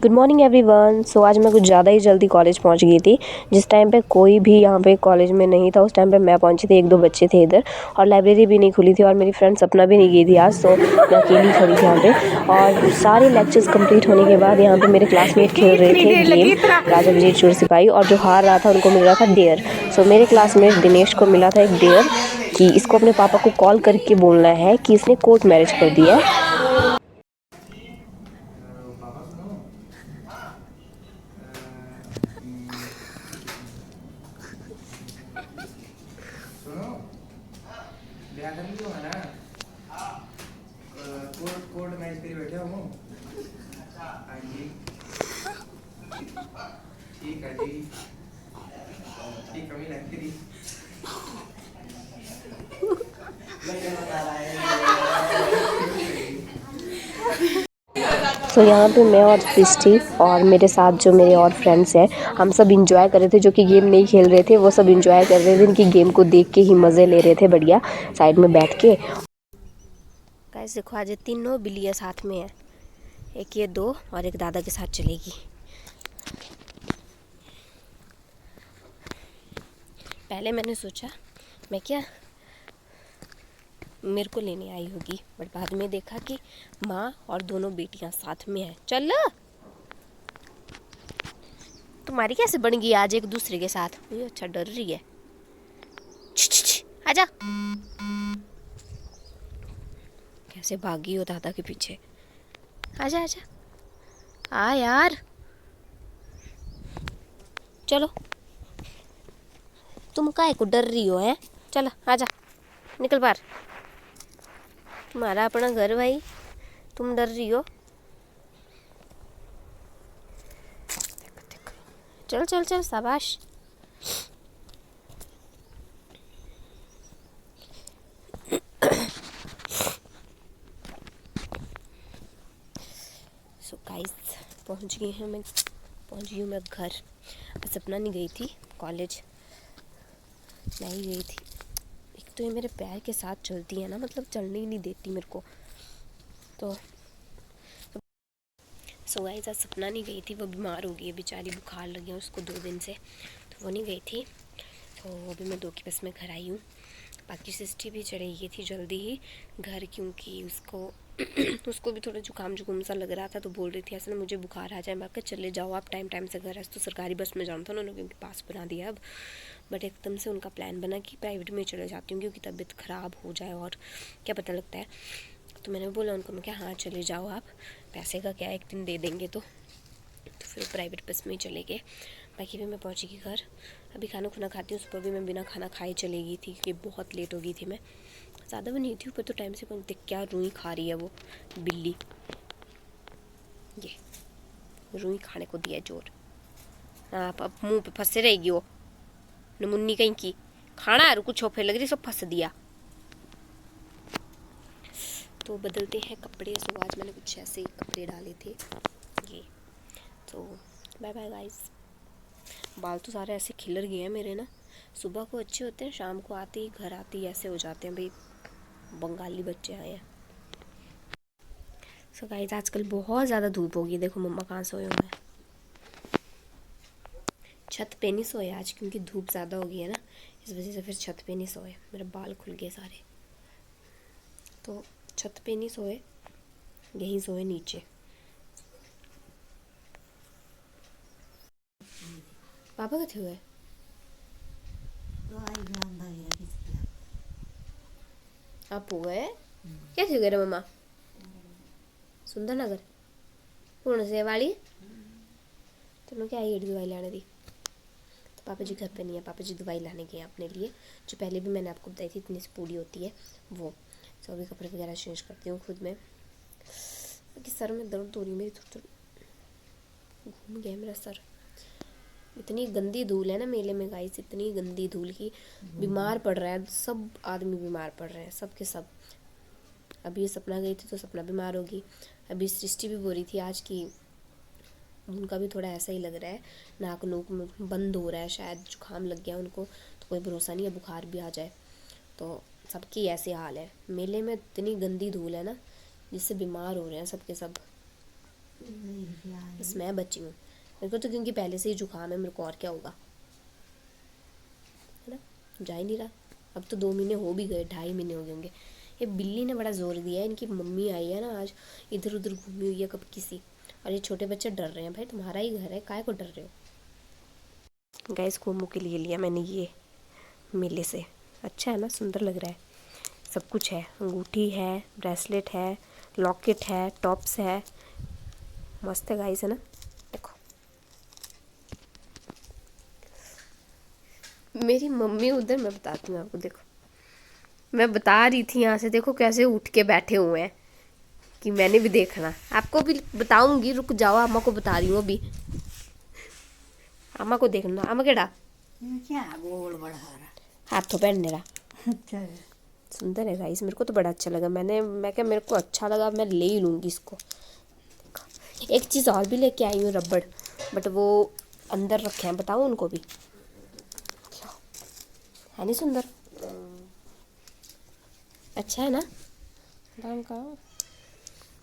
Good morning everyone. सो आज मैं कुछ ज़्यादा ही जल्दी कॉलेज पहुंच गई थी। जिस टाइम पे कोई भी यहाँ पे कॉलेज में नहीं था, उस टाइम पे मैं पहुंची थी। एक दो बच्चे थे इधर और लाइब्रेरी भी नहीं खुली थी और मेरी फ्रेंड सपना भी नहीं गई थी आज, तो मैं अकेली खड़ी थी यहाँ पे। और सारे लेक्चर्स कंप्लीट होने के बाद यहाँ पे मेरे क्लासमेट खेल रहे थे गेम राजा विजय चोर सिपाही, और जो हार रहा था उनको मिल रहा था डेयर। सो मेरे क्लासमेट दिनेश को मिला था एक डेयर कि इसको अपने पापा को कॉल करके बोलना है कि इसने कोर्ट मैरिज कर दिया है। सुनो, ब्याह करने जो है ना, कोर्ट मैच के लिए बैठे हो। हाँ जी, ठीक है जी, ठीक कमी लगती थी। सो यहाँ पे मैं और सृष्टि और मेरे साथ जो मेरे और फ्रेंड्स हैं, हम सब इंजॉय कर रहे थे। जो कि गेम नहीं खेल रहे थे वो सब इंजॉय कर रहे थे, इनकी गेम को देख के ही मज़े ले रहे थे बढ़िया साइड में बैठ के। गाइस देखो, आज तीनों बिल्लियाँ साथ में है, एक ये दो और एक दादा के साथ चलेगी। पहले मैंने सोचा मैं क्या मेरे को लेने आई होगी, बट बाद में देखा कि माँ और दोनों बेटियां साथ में हैं। चल तुम्हारी कैसे बन गई आज एक दूसरे के साथ? ये अच्छा डर रही है। आजा, कैसे भागी हो दादा के पीछे। आजा आजा, आ यार, चलो। तुम काहे को डर रही हो? है चलो आजा, निकल बाहर। तुम्हारा अपना घर भाई, तुम डर रही हो? चल चल चल, शाबाश। सो गाइस, पहुंच गई हूँ मैं घर। सपना नहीं गई थी कॉलेज, नहीं गई थी। एक तो ये मेरे पैर के साथ चलती है ना, मतलब चलने ही नहीं देती मेरे को। तो सो गाइस, आज सपना नहीं गई थी, वो बीमार हो गई है बेचारी, बुखार लग गया उसको 2 दिन से, तो वो नहीं गई थी। तो अभी मैं 2 की बस में घर आई हूँ। बाकी सिस्टी भी चढ़ी गई थी जल्दी ही घर, क्योंकि उसको उसको भी थोड़ा जुकाम सा लग रहा था, तो बोल रही थी ऐसे ना मुझे बुखार आ जाए। मैं कहा चले जाओ आप टाइम टाइम से घर। तो सरकारी बस में जाना था उन्होंने, क्योंकि पास बना दिया अब। बट एकदम से उनका प्लान बना कि प्राइवेट में चले जाती हूँ, क्योंकि तबीयत ख़राब हो जाए और क्या पता लगता है। तो मैंने बोला उनको, मैं क्या हाँ चले जाओ आप, पैसे का क्या, 1 दिन दे देंगे। तो फिर प्राइवेट बस में ही चले गए। बाकी भी मैं पहुँची घर, अभी खाना खुना खाती हूँ। सुबह भी मैं बिना खाना खाए चली गई थी कि बहुत लेट हो गई थी मैं, ज़्यादा भी नहीं थी ऊपर तो टाइम से। देख क्या रुई खा रही है वो बिल्ली, ये रुई खाने को दिया जोर। हाँ, अब मुंह पे फंसे रहेगी वो नमुन्नी कहीं की। खाना है कुछ छोफे लग रही, सब फंस दिया। तो बदलते हैं कपड़े। सो आज मैंने कुछ ऐसे ही कपड़े डाले थे ये। तो बाय बाय गाइस। बाल तो सारे ऐसे खिलर गए हैं मेरे ना, सुबह को अच्छे होते हैं, शाम को आते ही घर आते ही ऐसे हो जाते हैं भाई, बंगाली बच्चे आए हैं। सो गाइस, आजकल बहुत ज़्यादा धूप होगी। देखो मम्मा कहाँ सोए हुए हैं, छत पे नहीं सोए आज, क्योंकि धूप ज़्यादा हो गई है ना, इस वजह से फिर छत पे नहीं सोए। मेरे बाल खुल गए सारे, तो छत पे नहीं सोए, यहीं सोए नीचे। पापा कथे हुए? आप हो गए? क्या थी गए मम्मा? सुंदर नगर पूर्ण से वाली, तुमने क्या ये दवाई लाने दी? तो पापा जी घर पे नहीं है, पापा जी दवाई लाने गए अपने लिए, जो पहले भी मैंने आपको बताई थी, इतनी सी पूरी होती है वो। तो अभी कपड़े वगैरह चेंज करती हूँ खुद में। बाकी सर में दर्द हो रही मेरी, थोड़ा घूम गया मेरा सर। इतनी गंदी धूल है ना मेले में गाइस, इतनी गंदी धूल की बीमार पड़ रहा है सब आदमी, बीमार पड़ रहे हैं सब के सब। अभी ये सपना गई थी तो सपना बीमार होगी। अभी सृष्टि भी बोल रही थी आज की उनका भी थोड़ा ऐसा ही लग रहा है, नाक नूक बंद हो रहा है, शायद जुकाम लग गया उनको। तो कोई भरोसा नहीं है, बुखार भी आ जाए। तो सबकी ऐसे हाल है, मेले में इतनी गंदी धूल है ना, जिससे बीमार हो रहे हैं सब के सब। बस मैं बची हूँ। मेरे को तो क्योंकि पहले से ही जुकाम है, मेरे को और क्या होगा, है ना। जा ही नहीं रहा। अब तो 2 महीने हो भी गए, 2.5 महीने हो गए होंगे। ये बिल्ली ने बड़ा जोर दिया है। इनकी मम्मी आई है ना आज, इधर उधर घूमी हुई है कब किसी, और ये छोटे बच्चे डर रहे हैं। भाई तुम्हारा ही घर है, काहे को डर रहे हो। गाइस कोमू के लिए लिया मैंने ये मेले से। अच्छा है ना, सुंदर लग रहा है। सब कुछ है, अंगूठी है, ब्रेसलेट है, लॉकेट है, टॉप्स है, मस्त है गाइस, है ना। देखो मेरी मम्मी उधर, मैं बताती हूँ आपको। देखो मैं बता रही थी यहाँ से, देखो कैसे उठ के बैठे हुए हैं कि मैंने भी देखना। आपको भी बताऊंगी, रुक जाओ, अम्मा को बता रही हूँ अभी। अम्मा को देखना। अम्मा केड़ा क्या गोल बढ़ा रहा। हाथों पहनने रहा। अच्छा है। सुंदर है गाइस, मेरे को तो बड़ा अच्छा लगा। मैं क्या, मेरे को अच्छा लगा, मैं ले ही लूँगी इसको। एक चीज़ और भी लेके आई हूँ, रबड़, बट वो अंदर रखे हैं, बताओ उनको भी। है नहीं सुंदर, अच्छा है ना।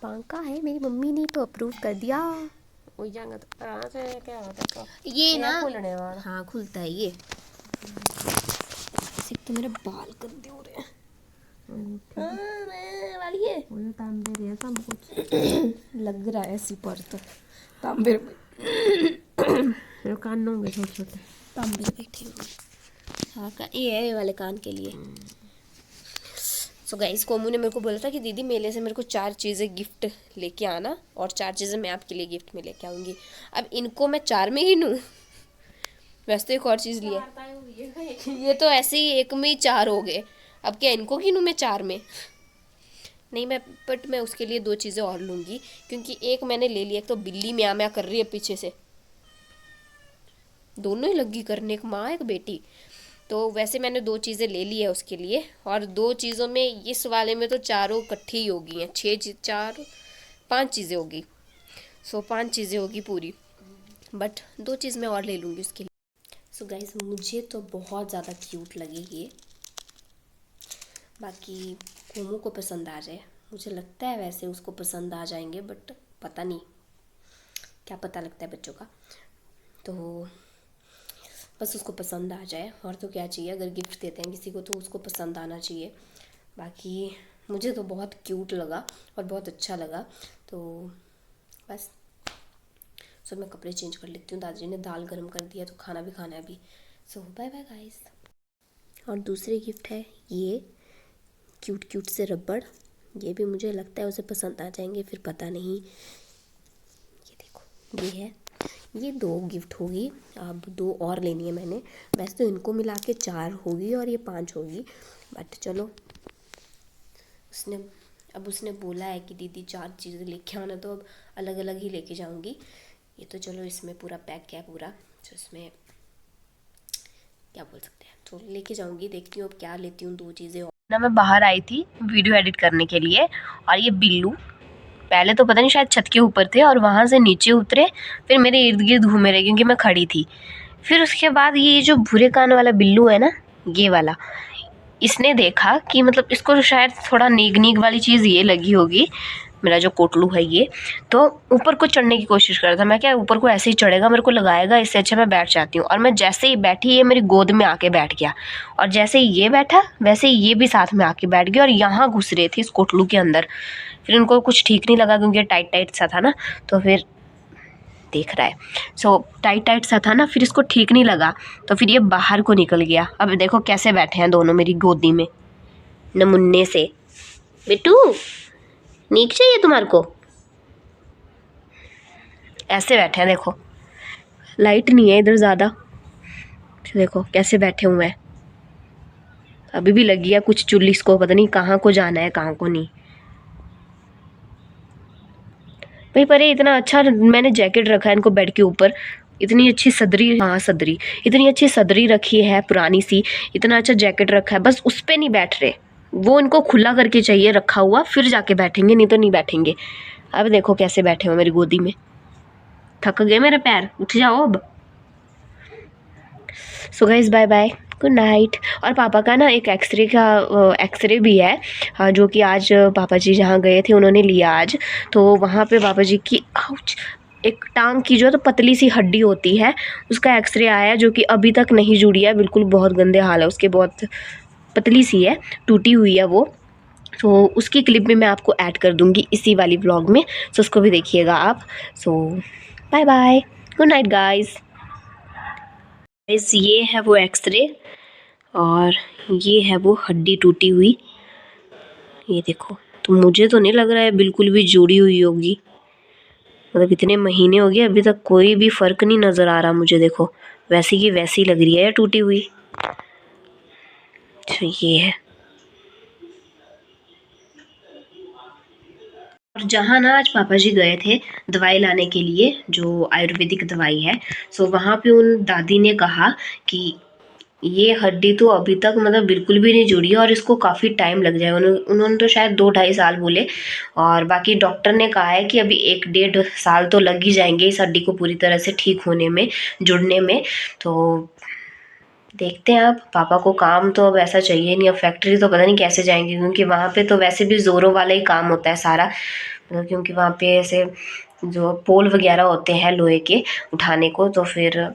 पांका है, मेरी मम्मी ने तो अप्रूव कर दिया। ये ना हाँ खुलता है ये। सिर्फ तो मेरे बाल गंदे हो रहे हैं। वाली है सब कुछ लग रहा है ऐसी पर तो तांबे कानों में छोटे छोटे तांबे बैठे हुए। हाँ ये है, ये वाले कान के लिए। सो गाइस कोमू ने मेरे को बोला था कि दीदी मेले से मेरे को 4 चीज़ें गिफ्ट लेके आना, और 4 चीज़ें मैं आपके लिए गिफ्ट में लेके आऊँगी। अब इनको मैं 4 में ही लूँ, वैसे तो एक और चीज़ लिया। ये तो ऐसे ही एक में ही 4 हो गए। अब क्या इनको गिनूँ मैं 4 में? नहीं मैं, बट मैं उसके लिए 2 चीज़ें और लूँगी, क्योंकि एक मैंने ले लिया। एक तो बिल्ली म्याँ म्याँ कर रही है पीछे से, दोनों ही लगी करने, एक माँ एक बेटी। तो वैसे मैंने 2 चीज़ें ले ली है उसके लिए, और 2 चीज़ों में इस वाले में तो चारों इकट्ठी ही होगी हैं। 5 चीज़ें होगी। सो 5 चीज़ें होगी पूरी, बट 2 चीज़ मैं और ले लूँगी उसके लिए। सो गाइस मुझे तो बहुत ज़्यादा क्यूट लगी ये। बाकी कोमू को पसंद आ जाए, मुझे लगता है वैसे उसको पसंद आ जाएंगे, बट पता नहीं, क्या पता लगता है बच्चों का। तो बस उसको पसंद आ जाए, और तो क्या चाहिए। अगर गिफ्ट देते हैं किसी को तो उसको पसंद आना चाहिए। बाकी मुझे तो बहुत क्यूट लगा और बहुत अच्छा लगा। तो बस सो मैं कपड़े चेंज कर लेती हूँ। दादाजी ने दाल गर्म कर दिया, तो खाना भी खाना है अभी। सो बाय बाय गाइस। और दूसरी गिफ्ट है ये क्यूट क्यूट से रबड़। ये भी मुझे लगता है उसे पसंद आ जाएंगे, फिर पता नहीं। ये देखो ये है, ये 2 गिफ्ट होगी। अब 2 और लेनी है मैंने। वैसे तो इनको मिला के 4 होगी और ये 5 होगी, बट चलो उसने बोला है कि दीदी 4 चीज़ें लेके आना, तो अब अलग अलग ही लेके जाऊंगी। ये तो चलो इसमें पूरा पैक है पूरा, तो इसमें क्या बोल सकते हैं, तो लेके जाऊंगी। देखती हूँ अब क्या लेती हूँ। 2 चीज़ें और ना। मैं बाहर आई थी वीडियो एडिट करने के लिए, और ये बिल्लू पहले तो पता नहीं शायद छत के ऊपर थे, और वहाँ से नीचे उतरे, फिर मेरे इर्द गिर्द घूमे रहे क्योंकि मैं खड़ी थी। फिर उसके बाद ये जो भूरे कान वाला बिल्लू है ना, ये वाला, इसने देखा कि मतलब इसको शायद थोड़ा नीग नीग वाली चीज़ ये लगी होगी, मेरा जो कोटलू है ये, तो ऊपर को चढ़ने की कोशिश कर रहा था। मैं क्या ऊपर को ऐसे ही चढ़ेगा, मेरे को लगाएगा, इससे अच्छा मैं बैठ जाती हूँ। और मैं जैसे ही बैठी, ये मेरी गोद में आके बैठ गया, और जैसे ही ये बैठा वैसे ही ये भी साथ में आके बैठ गया, और यहाँ घुस रहे थे इस कोटलू के अंदर। फिर उनको कुछ ठीक नहीं लगा क्योंकि टाइट टाइट सा था ना, तो फिर देख रहा है, सो टाइट टाइट सा था ना, फिर इसको ठीक नहीं लगा, तो फिर ये बाहर को निकल गया। अब देखो कैसे बैठे हैं दोनों मेरी गोदी में नमुन्ने से। बिट्टू नीक चाहिए तुम्हारे को, ऐसे बैठे हैं। देखो लाइट नहीं है इधर ज़्यादा, देखो कैसे बैठे हुए हैं। अभी भी लगी है कुछ चुल्ली, इसको पता नहीं कहाँ को जाना है कहाँ को नहीं। भाई पर इतना अच्छा मैंने जैकेट रखा है इनको बेड के ऊपर, इतनी अच्छी सदरी, हाँ सदरी, इतनी अच्छी सदरी रखी है पुरानी सी, इतना अच्छा जैकेट रखा है, बस उस पर नहीं बैठ रहे। वो इनको खुला करके चाहिए रखा हुआ, फिर जाके बैठेंगे, नहीं तो नहीं बैठेंगे। अब देखो कैसे बैठे हो मेरी गोदी में। थक गए मेरे पैर, उठ जाओ अब। So guys bye bye, good night. और पापा का ना एक एक्सरे भी है, जो कि आज पापा जी जहाँ गए थे उन्होंने लिया आज। तो वहाँ पे पापा जी की आउच, एक टांग की जो तो पतली सी हड्डी होती है उसका एक्सरे आया है, जो कि अभी तक नहीं जुड़ी है, बिल्कुल बहुत गंदे हाल है उसके, बहुत पतली सी है, टूटी हुई है वो। तो उसकी क्लिप भी मैं आपको ऐड कर दूँगी इसी वाली व्लॉग में, सो उसको भी देखिएगा आप। So bye bye, good night guys. ये है वो एक्सरे और ये है वो हड्डी टूटी हुई, ये देखो। तो मुझे तो नहीं लग रहा है बिल्कुल भी जुड़ी हुई होगी, मतलब इतने महीने हो गए अभी तक कोई भी फ़र्क नहीं नज़र आ रहा मुझे। देखो वैसी की वैसी लग रही है टूटी हुई। तो ये है। और जहाँ ना आज पापा जी गए थे दवाई लाने के लिए, जो आयुर्वेदिक दवाई है, सो वहाँ पे उन दादी ने कहा कि ये हड्डी तो अभी तक मतलब बिल्कुल भी नहीं जुड़ी है और इसको काफ़ी टाइम लग जाएगा। उन्होंने तो शायद 2-2.5 साल बोले, और बाकी डॉक्टर ने कहा है कि अभी 1-1.5 साल तो लग ही जाएंगे इस हड्डी को पूरी तरह से ठीक होने में, जुड़ने में। तो देखते हैं। अब पापा को काम तो अब ऐसा चाहिए नहीं, अब फैक्ट्री तो पता नहीं कैसे जाएंगे, क्योंकि वहाँ पे तो वैसे भी ज़ोरों वाला ही काम होता है सारा, मतलब क्योंकि वहाँ पे ऐसे जो पोल वगैरह होते हैं लोहे के उठाने को, तो फिर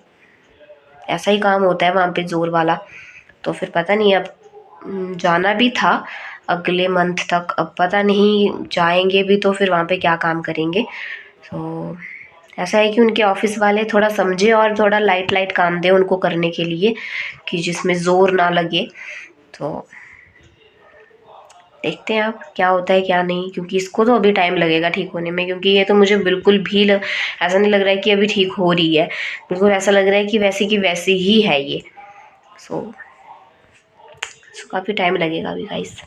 ऐसा ही काम होता है वहाँ पे ज़ोर वाला। तो फिर पता नहीं, अब जाना भी था अगले मंथ तक, अब पता नहीं जाएंगे भी तो फिर वहाँ पे क्या काम करेंगे। तो ऐसा है कि उनके ऑफिस वाले थोड़ा समझे और थोड़ा लाइट लाइट काम दें उनको करने के लिए, कि जिसमें ज़ोर ना लगे। तो देखते हैं अब क्या होता है क्या नहीं, क्योंकि इसको तो अभी टाइम लगेगा ठीक होने में, क्योंकि ये तो मुझे बिल्कुल भी ऐसा नहीं लग रहा है कि अभी ठीक हो रही है, बिल्कुल ऐसा लग रहा है कि वैसी की वैसी ही है ये। सो काफ़ी टाइम लगेगा अभी गाइस।